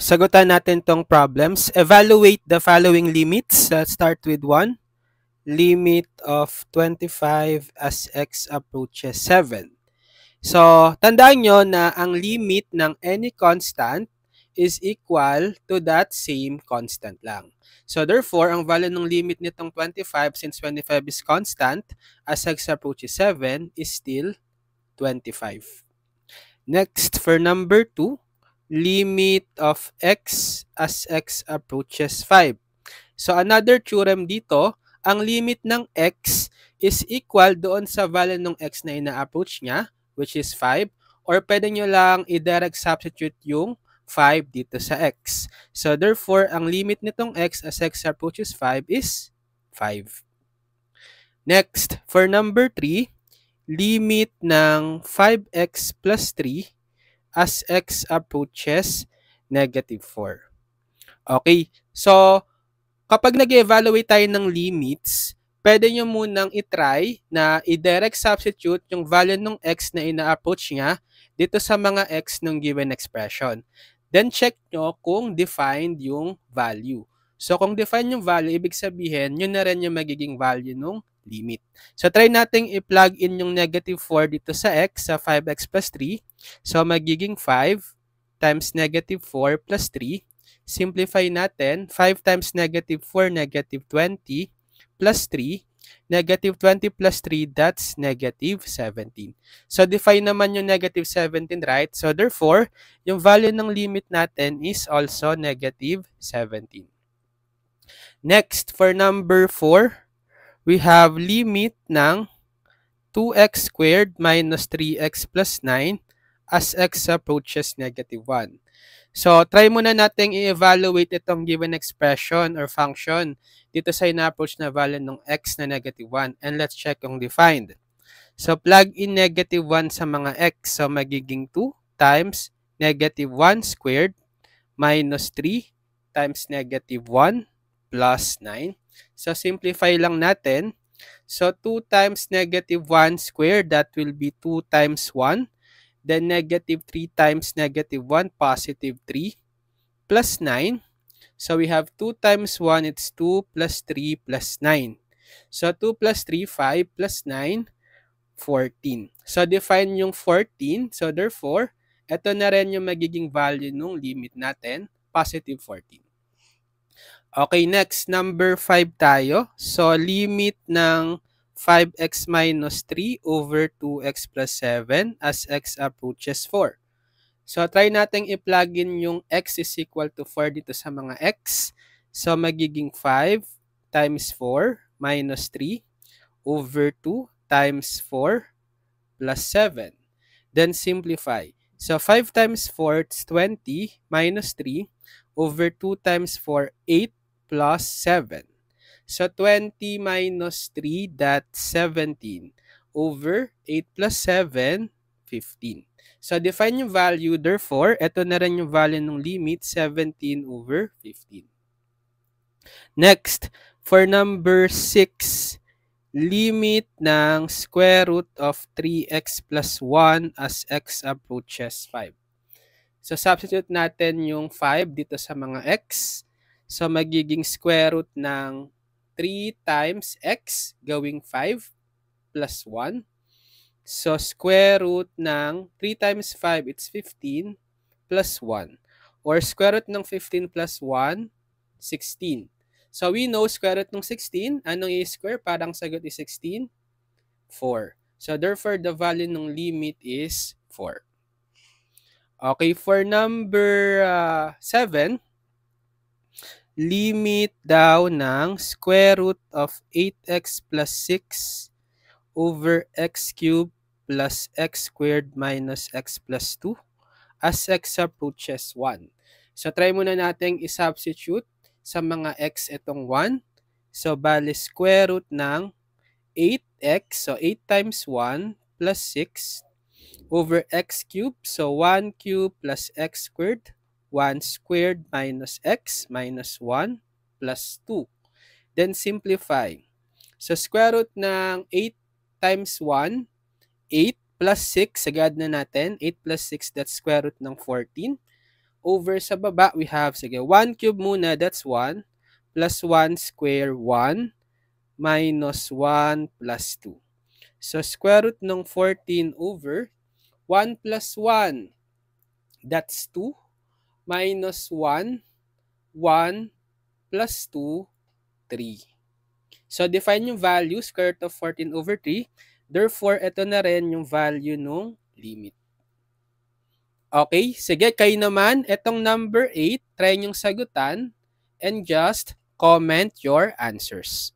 Sagutan natin tong problems. Evaluate the following limits. Let's start with 1. Limit of 25 as x approaches 7. So, tandaan nyo na ang limit ng any constant is equal to that same constant lang. So, therefore, ang value ng limit nitong 25, since 25 is constant, as x approaches 7 is still 25. Next, for number 2, limit of x as x approaches 5. So, another theorem dito, ang limit ng x is equal doon sa value ng x na ina-approach niya, which is 5, or pwede nyo lang i-direct substitute yung 5 dito sa x. So, therefore, ang limit nitong x as x approaches 5 is 5. Next, for number 3, limit ng 5x plus 3 as x approaches negative 4. Okay, so kapag nag-evaluate tayo ng limits, pwede nyo munang itry na i-direct substitute yung value ng x na ina-approach niya dito sa mga x ng given expression. Then check nyo kung defined yung value. So kung defined yung value, ibig sabihin, yun na rin yung magiging value ng limit. So try nating i-plug in yung negative 4 dito sa x, sa 5x plus 3. So magiging 5 times negative 4 plus 3. Simplify natin, 5 times negative 4, negative 20, plus 3, negative 20 plus 3, that's negative 17. So, define naman yung negative 17, right? So, therefore, yung value ng limit natin is also negative 17. Next, for number 4, we have limit ng 2x squared minus 3x plus 9 as x approaches negative 1. So, try muna natin i-evaluate itong given expression or function dito sa ina-approach na value ng x na negative 1. And let's check kung defined. So, plug in negative 1 sa mga x. So, magiging 2 times negative 1 squared minus 3 times negative 1 plus 9. So, simplify lang natin. So, 2 times negative 1 squared, that will be 2 times 1. Then negative 3 times negative 1, positive 3, plus 9. So we have 2 times 1, it's 2 plus 3 plus 9. So 2 plus 3, 5 plus 9, 14. So define yung 14. So therefore, ito na rin yung magiging value ng limit natin, positive 14. Okay, next, number 5 tayo. So limit ng 5x minus 3 over 2x plus 7 as x approaches 4. So, try natin i-plug in yung x is equal to 4 dito sa mga x. So, magiging 5 times 4 minus 3 over 2 times 4 plus 7. Then, simplify. So, 5 times 4 is 20 minus 3 over 2 times 4, 8 plus 7. So, 20 minus 3, that's 17. Over 8 plus 7, 15. So, define yung value. Therefore, ito na rin yung value ng limit, 17 over 15. Next, for number 6, limit ng square root of 3x plus 1 as x approaches 5. So, substitute natin yung 5 dito sa mga x. So, magiging square root ng 3 times x gawing 5 plus 1. So, square root ng 3 times 5, it's 15 plus 1. Or square root ng 15 plus 1, 16. So, we know square root ng 16. Anong i-square? Parang sagot is 16? 4. So, therefore, the value ng limit is 4. Okay, for number 7, limit daw ng square root of 8x plus 6 over x cubed plus x squared minus x plus 2 as x approaches 1. So, try muna natin i-substitute sa mga x itong 1. So, bali square root ng 8x. So, 8 times 1 plus 6 over x cubed. So, 1 cubed plus x squared. 1 squared minus x minus 1 plus 2. Then simplify. So, square root ng 8 times 1, 8 plus 6, sagad na natin. 8 plus 6, that's square root ng 14. Over sa baba, we have, sige, 1 cube muna, that's 1, plus 1 square, 1, minus 1 plus 2. So, square root ng 14 over 1 plus 1, that's 2, minus 1, 1 plus 2, 3. So, define yung value, square root of 14 over 3. Therefore, ito na rin yung value ng limit. Okay, sige, kayo naman, itong number 8, try nyong sagutan and just comment your answers.